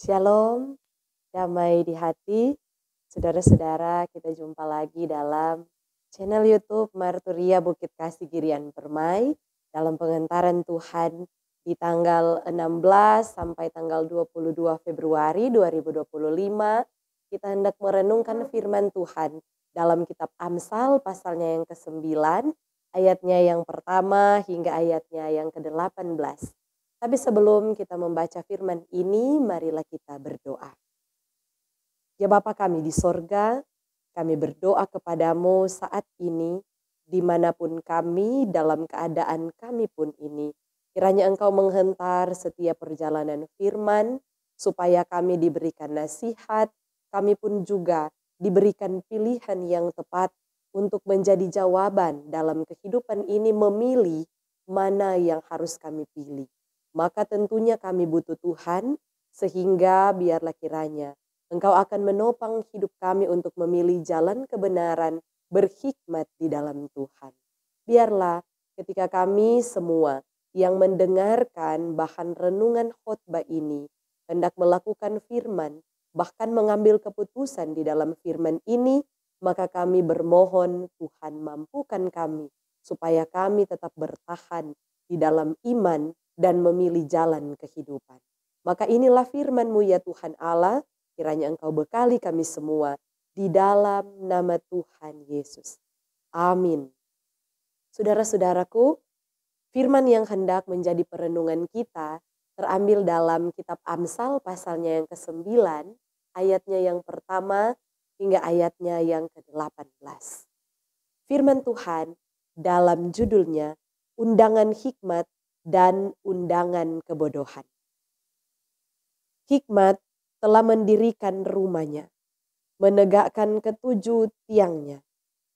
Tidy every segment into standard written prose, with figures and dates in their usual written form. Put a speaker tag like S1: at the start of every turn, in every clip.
S1: Shalom, damai di hati. Saudara-saudara, kita jumpa lagi dalam channel YouTube Marturia Bukit Kasih Girian Permai dalam pengentaran Tuhan di tanggal 16 sampai tanggal 22 Februari 2025. Kita hendak merenungkan firman Tuhan dalam kitab Amsal pasalnya yang ke-9, ayatnya yang pertama hingga ayatnya yang ke-18. Tapi sebelum kita membaca firman ini, marilah kita berdoa. Ya Bapa kami di sorga, kami berdoa kepadamu saat ini, dimanapun kami, dalam keadaan kami pun ini. Kiranya Engkau menghentar setiap perjalanan firman, supaya kami diberikan nasihat, kami pun juga diberikan pilihan yang tepat untuk menjadi jawaban dalam kehidupan ini, memilih mana yang harus kami pilih. Maka tentunya kami butuh Tuhan, sehingga biarlah kiranya Engkau akan menopang hidup kami untuk memilih jalan kebenaran, berhikmat di dalam Tuhan. Biarlah ketika kami semua yang mendengarkan bahan renungan khotbah ini hendak melakukan firman, bahkan mengambil keputusan di dalam firman ini, maka kami bermohon Tuhan mampukan kami supaya kami tetap bertahan di dalam iman dan memilih jalan kehidupan. Maka inilah firman-Mu ya Tuhan Allah, kiranya Engkau bekali kami semua di dalam nama Tuhan Yesus. Amin. Saudara-saudaraku, firman yang hendak menjadi perenungan kita terambil dalam kitab Amsal pasalnya yang ke-9, ayatnya yang pertama hingga ayatnya yang ke-18. Firman Tuhan dalam judulnya Undangan Hikmat dan Undangan Kebodohan. Hikmat telah mendirikan rumahnya, menegakkan ketujuh tiangnya,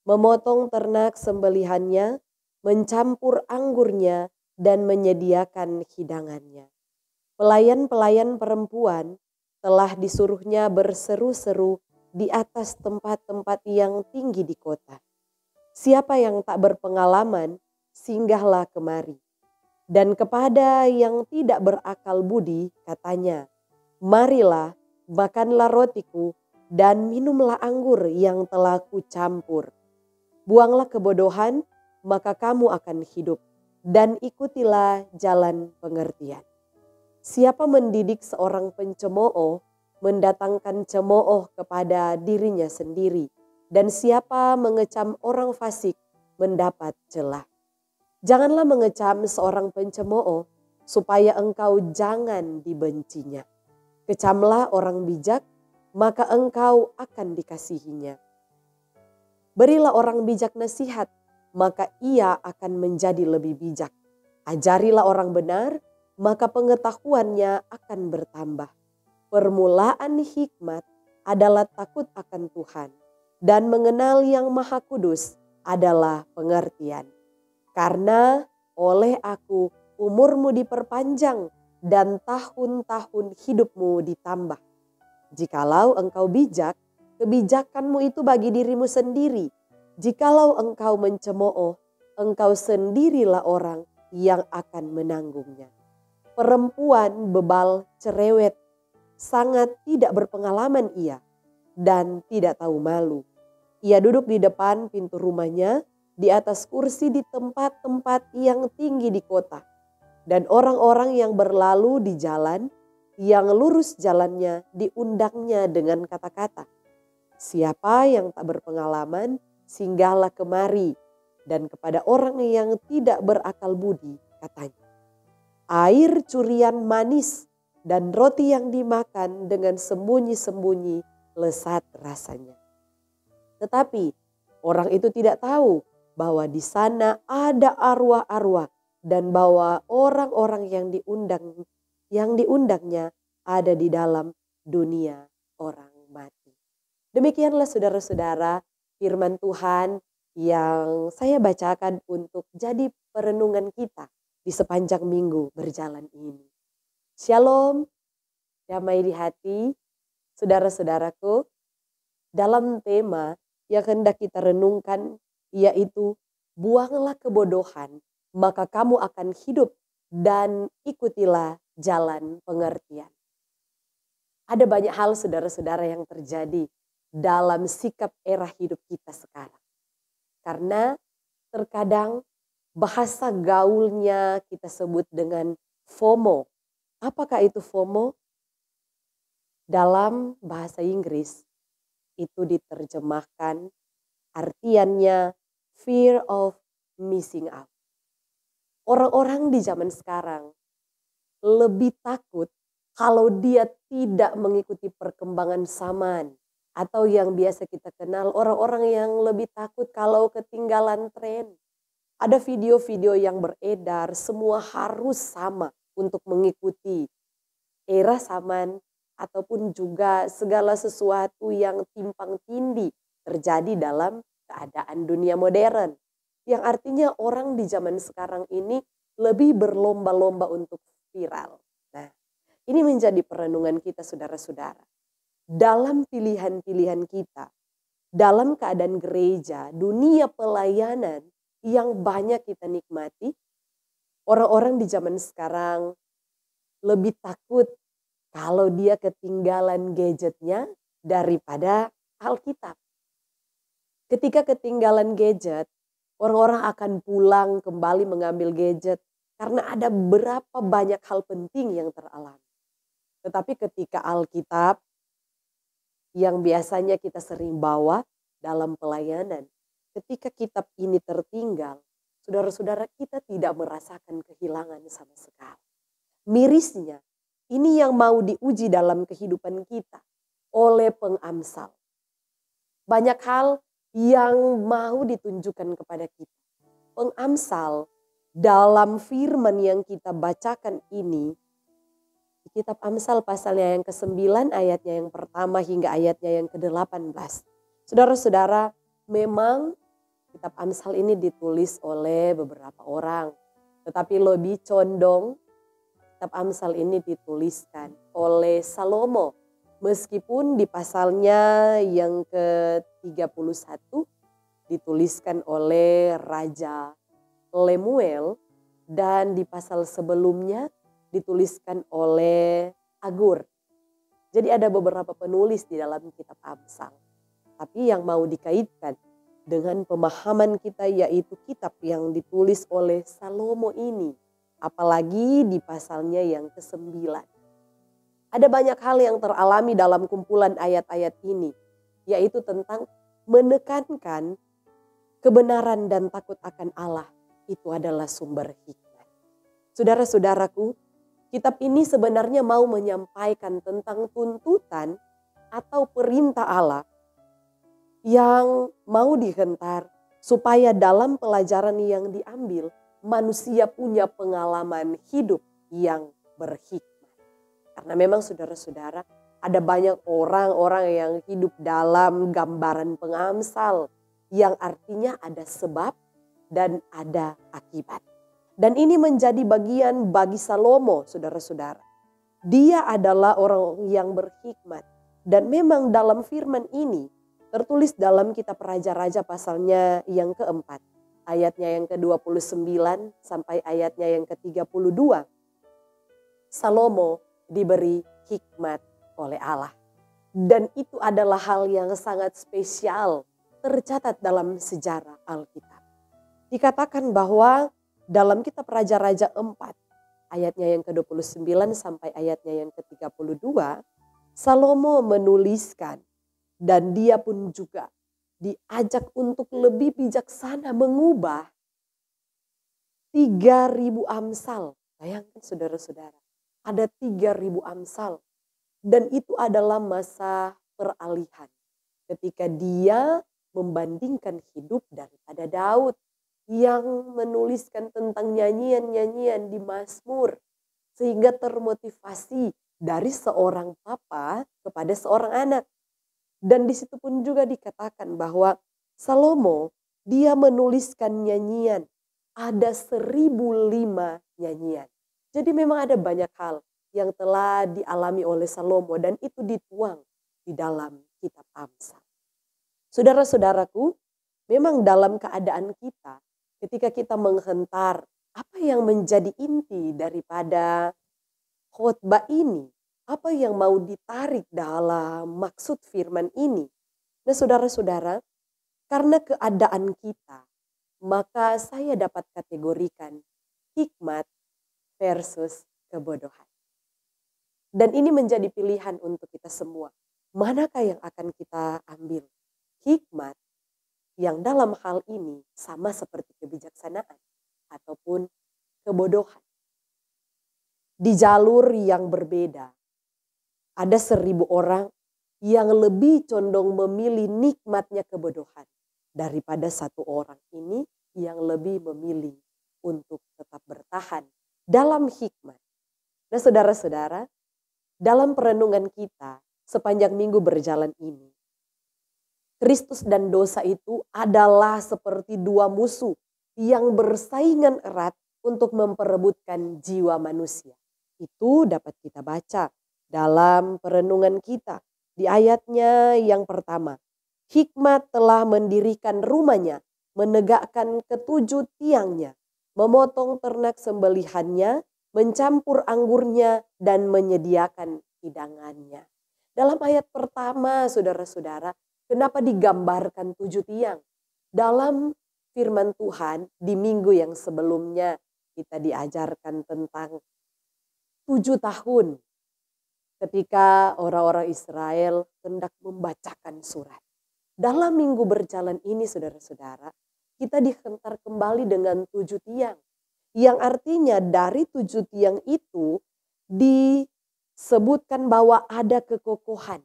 S1: memotong ternak sembelihannya, mencampur anggurnya, dan menyediakan hidangannya. Pelayan-pelayan perempuan telah disuruhnya berseru-seru di atas tempat-tempat yang tinggi di kota. Siapa yang tak berpengalaman, singgahlah kemari. Dan kepada yang tidak berakal budi, katanya, marilah, makanlah rotiku, dan minumlah anggur yang telah kucampur. Buanglah kebodohan, maka kamu akan hidup, dan ikutilah jalan pengertian. Siapa mendidik seorang pencemooh, mendatangkan cemooh kepada dirinya sendiri, dan siapa mengecam orang fasik, mendapat celah. Janganlah mengecam seorang pencemooh, supaya engkau jangan dibencinya. Kecamlah orang bijak, maka engkau akan dikasihinya. Berilah orang bijak nasihat, maka ia akan menjadi lebih bijak. Ajarilah orang benar, maka pengetahuannya akan bertambah. Permulaan hikmat adalah takut akan Tuhan, dan mengenal Yang Maha Kudus adalah pengertian. Karena oleh aku umurmu diperpanjang dan tahun-tahun hidupmu ditambah. Jikalau engkau bijak, kebijakanmu itu bagi dirimu sendiri. Jikalau engkau mencemooh, engkau sendirilah orang yang akan menanggungnya. Perempuan bebal cerewet, sangat tidak berpengalaman ia, dan tidak tahu malu. Ia duduk di depan pintu rumahnya, di atas kursi di tempat-tempat yang tinggi di kota. Dan orang-orang yang berlalu di jalan, yang lurus jalannya, diundangnya dengan kata-kata. Siapa yang tak berpengalaman, singgahlah kemari. Dan kepada orang yang tidak berakal budi, katanya, air curian manis dan roti yang dimakan dengan sembunyi-sembunyi lezat rasanya. Tetapi orang itu tidak tahu bahwa di sana ada arwah-arwah dan bahwa orang-orang yang diundangnya ada di dalam dunia orang mati. Demikianlah saudara-saudara firman Tuhan yang saya bacakan untuk jadi perenungan kita di sepanjang minggu berjalan ini. Shalom, damai di hati, saudara-saudaraku, dalam tema yang hendak kita renungkan yaitu buanglah kebodohan, maka kamu akan hidup dan ikutilah jalan pengertian. Ada banyak hal saudara-saudara yang terjadi dalam sikap era hidup kita sekarang. Karena terkadang bahasa gaulnya kita sebut dengan FOMO. Apakah itu FOMO? Dalam bahasa Inggris itu diterjemahkan artiannya fear of missing out. Orang-orang di zaman sekarang lebih takut kalau dia tidak mengikuti perkembangan zaman. Atau yang biasa kita kenal orang-orang yang lebih takut kalau ketinggalan tren. Ada video-video yang beredar semua harus sama untuk mengikuti era zaman ataupun juga segala sesuatu yang timpang tindih terjadi dalam keadaan dunia modern. Yang artinya orang di zaman sekarang ini lebih berlomba-lomba untuk viral. Nah, ini menjadi perenungan kita saudara-saudara. Dalam pilihan-pilihan kita, dalam keadaan gereja, dunia pelayanan yang banyak kita nikmati, orang-orang di zaman sekarang lebih takut kalau dia ketinggalan gadgetnya daripada Alkitab. Ketika ketinggalan gadget, orang-orang akan pulang kembali mengambil gadget karena ada berapa banyak hal penting yang teralami. Tetapi ketika Alkitab yang biasanya kita sering bawa dalam pelayanan, ketika kitab ini tertinggal, saudara-saudara kita tidak merasakan kehilangan sama sekali. Mirisnya, ini yang mau diuji dalam kehidupan kita oleh pengamsal. Banyak hal yang mau ditunjukkan kepada kita. Pengamsal dalam firman yang kita bacakan ini, di kitab Amsal pasalnya yang ke-9 ayatnya yang pertama hingga ayatnya yang ke-18. Saudara-saudara, memang kitab Amsal ini ditulis oleh beberapa orang. Tetapi lebih condong kitab Amsal ini dituliskan oleh Salomo. Meskipun di pasalnya yang ke-31 dituliskan oleh Raja Lemuel dan di pasal sebelumnya dituliskan oleh Agur. Jadi ada beberapa penulis di dalam kitab Amsal. Tapi yang mau dikaitkan dengan pemahaman kita yaitu kitab yang ditulis oleh Salomo ini. Apalagi di pasalnya yang ke-9. Ada banyak hal yang teralami dalam kumpulan ayat-ayat ini. Yaitu tentang menekankan kebenaran dan takut akan Allah. Itu adalah sumber hikmat. Saudara-saudaraku, kitab ini sebenarnya mau menyampaikan tentang tuntutan atau perintah Allah yang mau dihentar supaya dalam pelajaran yang diambil manusia punya pengalaman hidup yang berhikmat. Karena memang saudara-saudara ada banyak orang-orang yang hidup dalam gambaran pengamsal yang artinya ada sebab dan ada akibat. Dan ini menjadi bagian bagi Salomo, saudara-saudara. Dia adalah orang yang berhikmat. Dan memang dalam firman ini tertulis dalam kitab Raja-Raja pasalnya yang keempat. Ayatnya yang ke-29 sampai ayatnya yang ke-32. Salomo diberi hikmat oleh Allah. Dan itu adalah hal yang sangat spesial tercatat dalam sejarah Alkitab. Dikatakan bahwa dalam kitab Raja-Raja 4 ayatnya yang ke-29 sampai ayatnya yang ke-32, Salomo menuliskan dan dia pun juga diajak untuk lebih bijaksana mengubah 3.000 amsal. Bayangkan saudara-saudara, ada 3.000 amsal dan itu adalah masa peralihan ketika dia membandingkan hidup daripada Daud yang menuliskan tentang nyanyian-nyanyian di Mazmur sehingga termotivasi dari seorang papa kepada seorang anak. Dan di situ pun juga dikatakan bahwa Salomo dia menuliskan nyanyian, ada 1.005 nyanyian. Jadi memang ada banyak hal yang telah dialami oleh Salomo dan itu dituang di dalam kitab Amsal. Saudara-saudaraku, memang dalam keadaan kita ketika kita menghentar apa yang menjadi inti daripada khotbah ini Apa yang mau ditarik dalam maksud firman ini? Nah, saudara-saudara, karena keadaan kita, maka saya dapat kategorikan hikmat versus kebodohan. Dan ini menjadi pilihan untuk kita semua. Manakah yang akan kita ambil? Hikmat yang dalam hal ini sama seperti kebijaksanaan ataupun kebodohan. Di jalur yang berbeda, ada 1000 orang yang lebih condong memilih nikmatnya kebodohan daripada 1 orang ini yang lebih memilih untuk tetap bertahan dalam hikmat. Nah, saudara-saudara, dalam perenungan kita sepanjang minggu berjalan ini, Kristus dan dosa itu adalah seperti 2 musuh yang bersaingan erat untuk memperebutkan jiwa manusia. Itu dapat kita baca dalam perenungan kita di ayatnya yang pertama. Hikmat telah mendirikan rumahnya, menegakkan ketujuh tiangnya, memotong ternak sembelihannya, mencampur anggurnya, dan menyediakan hidangannya. Dalam ayat pertama, saudara-saudara, kenapa digambarkan 7 tiang? Dalam firman Tuhan di minggu yang sebelumnya kita diajarkan tentang 7 tahun ketika orang-orang Israel hendak membacakan surat. Dalam minggu berjalan ini, saudara-saudara, kita dihentar kembali dengan 7 tiang. Yang artinya dari 7 tiang itu disebutkan bahwa ada kekokohan,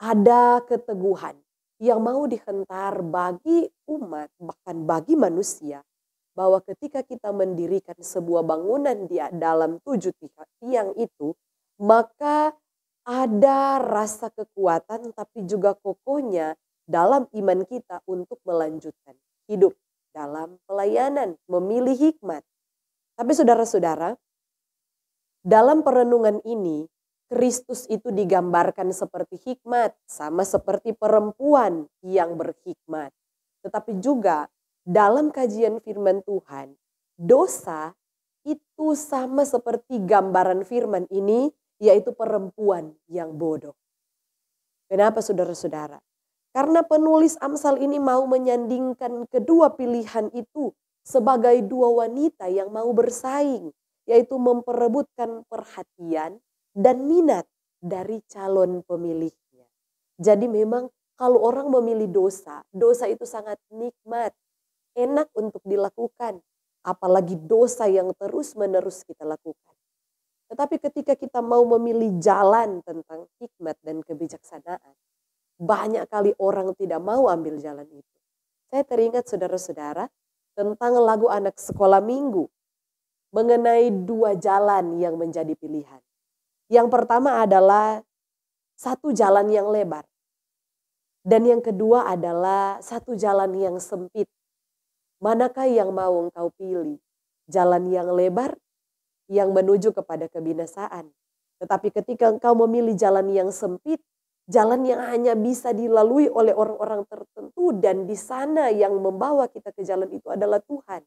S1: ada keteguhan yang mau dihentar bagi umat, bahkan bagi manusia. Bahwa ketika kita mendirikan sebuah bangunan di dalam 7 tiang itu, maka ada rasa kekuatan tapi juga kokohnya dalam iman kita untuk melanjutkan hidup dalam pelayanan, memilih hikmat. Tapi saudara-saudara, dalam perenungan ini, Kristus itu digambarkan seperti hikmat, sama seperti perempuan yang berhikmat. Tetapi juga dalam kajian firman Tuhan, dosa itu sama seperti gambaran firman ini, yaitu perempuan yang bodoh. Kenapa saudara-saudara? Karena penulis Amsal ini mau menyandingkan kedua pilihan itu sebagai 2 wanita yang mau bersaing, yaitu memperebutkan perhatian dan minat dari calon pemilihnya. Jadi memang kalau orang memilih dosa, dosa itu sangat nikmat, enak untuk dilakukan. Apalagi dosa yang terus-menerus kita lakukan. Tetapi ketika kita mau memilih jalan tentang hikmat dan kebijaksanaan, banyak kali orang tidak mau ambil jalan itu. Saya teringat saudara-saudara tentang lagu anak sekolah minggu mengenai 2 jalan yang menjadi pilihan. Yang pertama adalah 1 jalan yang lebar. Dan yang kedua adalah 1 jalan yang sempit. Manakah yang mau engkau pilih? Jalan yang lebar yang menuju kepada kebinasaan. Tetapi ketika engkau memilih jalan yang sempit, jalan yang hanya bisa dilalui oleh orang-orang tertentu dan di sana yang membawa kita ke jalan itu adalah Tuhan.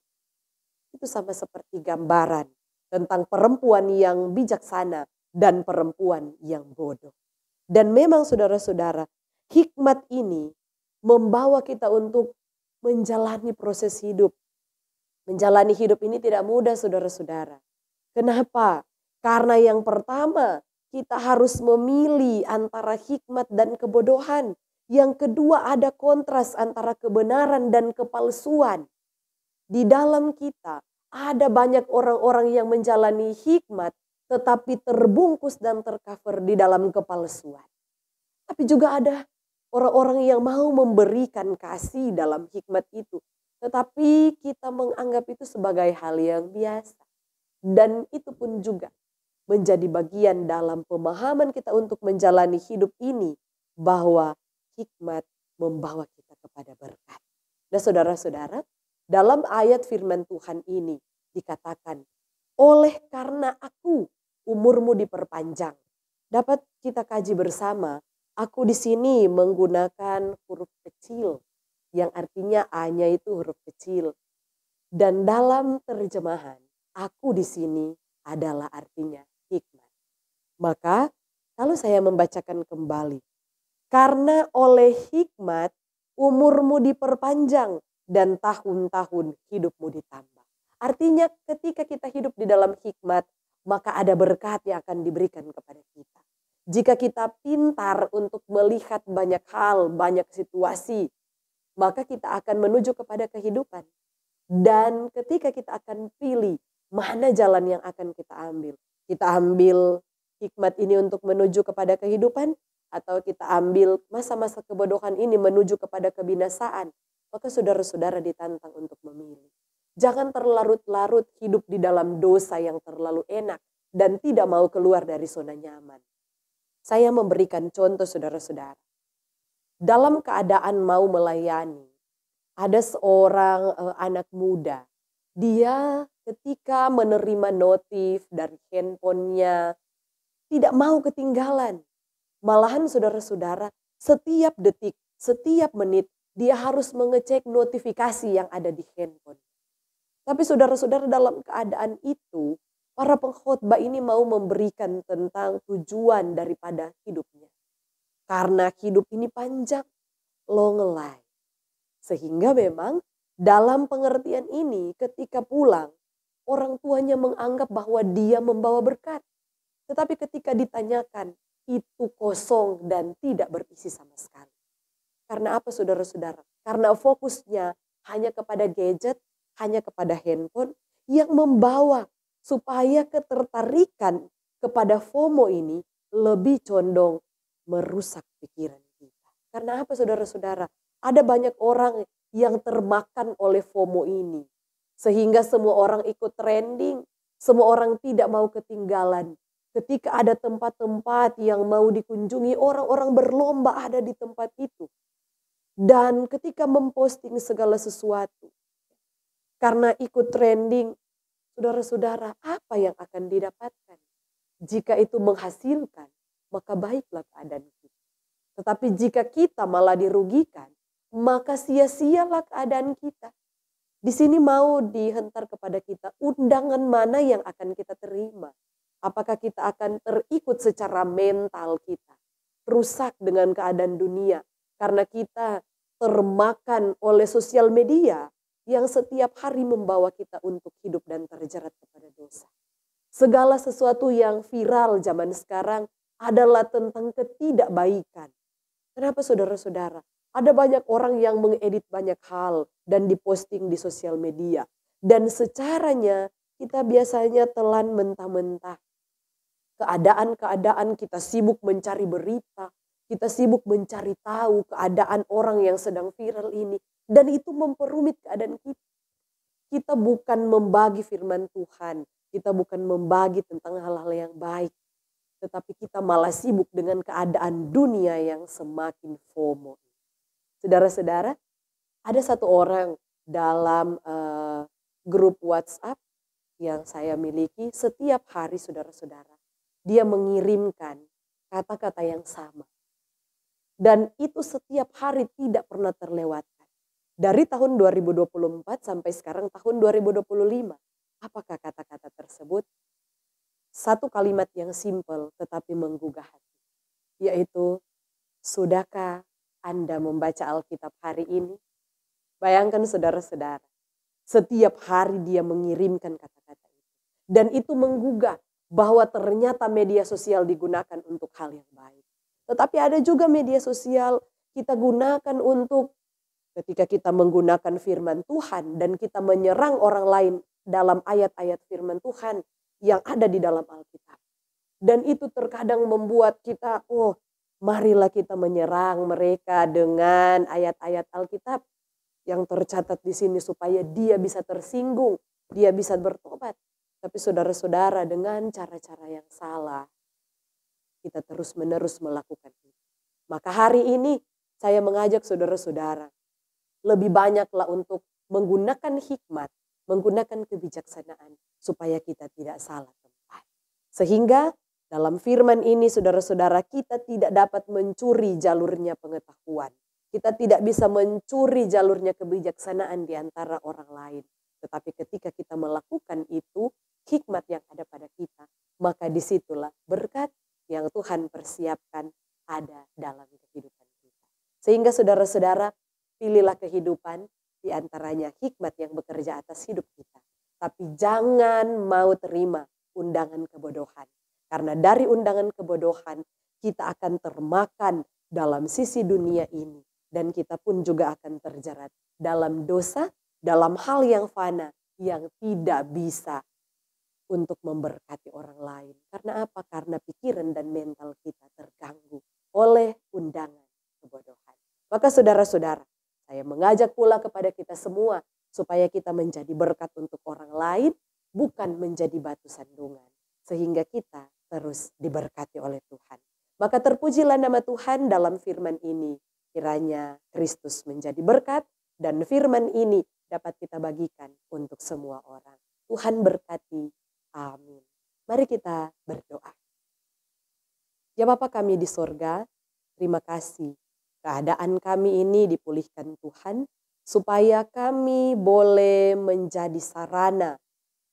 S1: Itu sama seperti gambaran tentang perempuan yang bijaksana dan perempuan yang bodoh. Dan memang saudara-saudara, hikmat ini membawa kita untuk menjalani proses hidup. Menjalani hidup ini tidak mudah saudara-saudara. Kenapa? Karena yang pertama, kita harus memilih antara hikmat dan kebodohan. Yang kedua ada kontras antara kebenaran dan kepalsuan. Di dalam kita ada banyak orang-orang yang menjalani hikmat tetapi terbungkus dan tercover di dalam kepalsuan. Tapi juga ada orang-orang yang mau memberikan kasih dalam hikmat itu. Tetapi kita menganggap itu sebagai hal yang biasa. Dan itu pun juga menjadi bagian dalam pemahaman kita untuk menjalani hidup ini. Bahwa hikmat membawa kita kepada berkat. Nah saudara-saudara, dalam ayat firman Tuhan ini dikatakan, oleh karena aku umurmu diperpanjang. Dapat kita kaji bersama, aku di sini menggunakan huruf kecil. Yang artinya A-nya itu huruf kecil. Dan dalam terjemahan, aku di sini adalah artinya hikmat. Maka Lalu saya membacakan kembali. Karena oleh hikmat umurmu diperpanjang dan tahun-tahun hidupmu ditambah. Artinya ketika kita hidup di dalam hikmat, maka ada berkat yang akan diberikan kepada kita. Jika kita pintar untuk melihat banyak hal, banyak situasi, maka kita akan menuju kepada kehidupan. Dan ketika kita akan pilih mana jalan yang akan kita ambil. Kita ambil hikmat ini untuk menuju kepada kehidupan, atau kita ambil masa-masa kebodohan ini menuju kepada kebinasaan. Maka saudara-saudara ditantang untuk memilih. Jangan terlarut-larut hidup di dalam dosa yang terlalu enak dan tidak mau keluar dari zona nyaman. Saya memberikan contoh saudara-saudara. Dalam keadaan mau melayani, ada seorang anak muda. Dia ketika menerima notif dari handphonenya tidak mau ketinggalan. Malahan saudara-saudara, setiap detik, setiap menit dia harus mengecek notifikasi yang ada di handphone. Tapi saudara-saudara, dalam keadaan itu, para pengkhotbah ini mau memberikan tentang tujuan daripada hidupnya. Karena hidup ini panjang, long life. Sehingga memang dalam pengertian ini ketika pulang, orang tuanya menganggap bahwa dia membawa berkat. Tetapi ketika ditanyakan, itu kosong dan tidak berisi sama sekali. Karena apa saudara-saudara? Karena fokusnya hanya kepada gadget, hanya kepada handphone yang membawa supaya ketertarikan kepada FOMO ini lebih condong merusak pikiran kita. Karena apa saudara-saudara? Ada banyak orang yang termakan oleh FOMO ini. Sehingga semua orang ikut trending, semua orang tidak mau ketinggalan. Ketika ada tempat-tempat yang mau dikunjungi, orang-orang berlomba ada di tempat itu. Dan ketika memposting segala sesuatu, karena ikut trending, saudara-saudara, apa yang akan didapatkan? Jika itu menghasilkan, maka baiklah keadaan kita. Tetapi jika kita malah dirugikan, maka sia-sialah keadaan kita. Di sini mau dihentar kepada kita, undangan mana yang akan kita terima. Apakah kita akan terikut secara mental kita, rusak dengan keadaan dunia, karena kita termakan oleh sosial media yang setiap hari membawa kita untuk hidup dan terjerat kepada dosa. Segala sesuatu yang viral zaman sekarang adalah tentang ketidakbaikan. Kenapa saudara-saudara? Ada banyak orang yang mengedit banyak hal dan diposting di sosial media. Dan secaranya kita biasanya telan mentah-mentah. Keadaan-keadaan kita sibuk mencari berita, kita sibuk mencari tahu keadaan orang yang sedang viral ini. Dan itu memperumit keadaan kita. Kita bukan membagi firman Tuhan, kita bukan membagi tentang hal-hal yang baik. Tetapi kita malah sibuk dengan keadaan dunia yang semakin FOMO. Saudara-saudara, ada satu orang dalam grup WhatsApp yang saya miliki setiap hari saudara-saudara. Dia mengirimkan kata-kata yang sama. Dan itu setiap hari tidak pernah terlewatkan. Dari tahun 2024 sampai sekarang tahun 2025. Apakah kata-kata tersebut? Satu kalimat yang simpel tetapi menggugah hati. Yaitu, sudahkah Anda membaca Alkitab hari ini? Bayangkan saudara-saudara. Setiap hari dia mengirimkan kata-kata itu. Dan itu menggugah bahwa ternyata media sosial digunakan untuk hal yang baik. Tetapi ada juga media sosial kita gunakan untuk ketika kita menggunakan firman Tuhan dan kita menyerang orang lain dalam ayat-ayat firman Tuhan yang ada di dalam Alkitab. Dan itu terkadang membuat kita, marilah kita menyerang mereka dengan ayat-ayat Alkitab yang tercatat di sini supaya dia bisa tersinggung, dia bisa bertobat. Tapi saudara-saudara, dengan cara-cara yang salah, kita terus-menerus melakukan itu. Maka hari ini saya mengajak saudara-saudara, lebih banyaklah untuk menggunakan hikmat, menggunakan kebijaksanaan, supaya kita tidak salah tempat. Sehingga dalam firman ini saudara-saudara, kita tidak dapat mencuri jalurnya pengetahuan. Kita tidak bisa mencuri jalurnya kebijaksanaan di antara orang lain. Tetapi ketika kita melakukan itu, hikmat yang ada pada kita, maka disitulah berkat yang Tuhan persiapkan ada dalam kehidupan kita. Sehingga saudara-saudara, pilihlah kehidupan, di antaranya hikmat yang bekerja atas hidup kita. Tapi jangan mau terima undangan kebodohan. Karena dari undangan kebodohan kita akan termakan dalam sisi dunia ini. Dan kita pun juga akan terjerat dalam dosa, dalam hal yang fana yang tidak bisa untuk memberkati orang lain. Karena apa? Karena pikiran dan mental kita terganggu oleh undangan kebodohan. Maka saudara-saudara, saya mengajak pula kepada kita semua supaya kita menjadi berkat untuk orang lain, bukan menjadi batu sandungan. Sehingga kita terus diberkati oleh Tuhan. Maka terpujilah nama Tuhan dalam firman ini. Kiranya Kristus menjadi berkat dan firman ini dapat kita bagikan untuk semua orang. Tuhan berkati. Amin. Mari kita berdoa. Ya Bapa kami di sorga, terima kasih. Keadaan kami ini dipulihkan Tuhan, supaya kami boleh menjadi sarana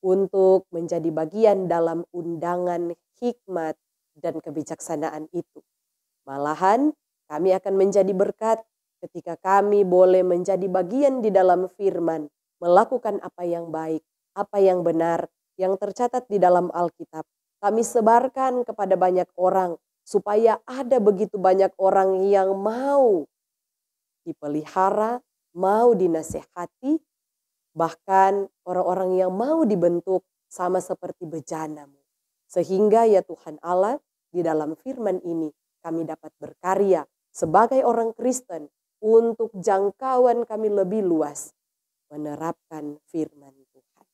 S1: untuk menjadi bagian dalam undangan hikmat dan kebijaksanaan itu. Malahan kami akan menjadi berkat ketika kami boleh menjadi bagian di dalam firman, melakukan apa yang baik, apa yang benar, yang tercatat di dalam Alkitab. Kami sebarkan kepada banyak orang, supaya ada begitu banyak orang yang mau dipelihara, mau dinasehati, bahkan orang-orang yang mau dibentuk sama seperti bejana-Mu. Sehingga ya Tuhan Allah, di dalam firman ini kami dapat berkarya sebagai orang Kristen untuk jangkauan kami lebih luas menerapkan firman Tuhan.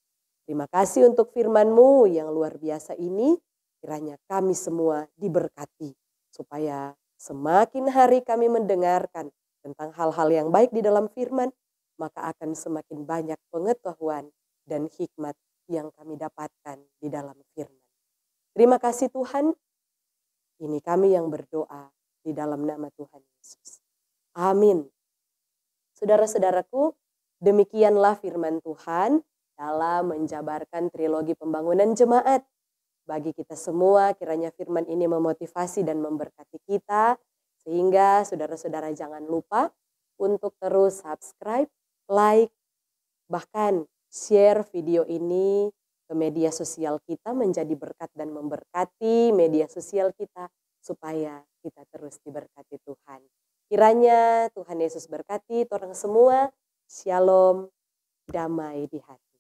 S1: Terima kasih untuk firman-Mu yang luar biasa ini. Kiranya kami semua diberkati supaya semakin hari kami mendengarkan tentang hal-hal yang baik di dalam firman, maka akan semakin banyak pengetahuan dan hikmat yang kami dapatkan di dalam firman. Terima kasih Tuhan. Ini kami yang berdoa di dalam nama Tuhan Yesus. Amin. Saudara-saudaraku, demikianlah firman Tuhan dalam menjabarkan trilogi pembangunan jemaat. Bagi kita semua, kiranya firman ini memotivasi dan memberkati kita. Sehingga saudara-saudara jangan lupa untuk terus subscribe, like, bahkan share video ini ke media sosial kita, menjadi berkat dan memberkati media sosial kita, supaya kita terus diberkati Tuhan. Kiranya Tuhan Yesus berkati orang semua. Shalom, damai di hati.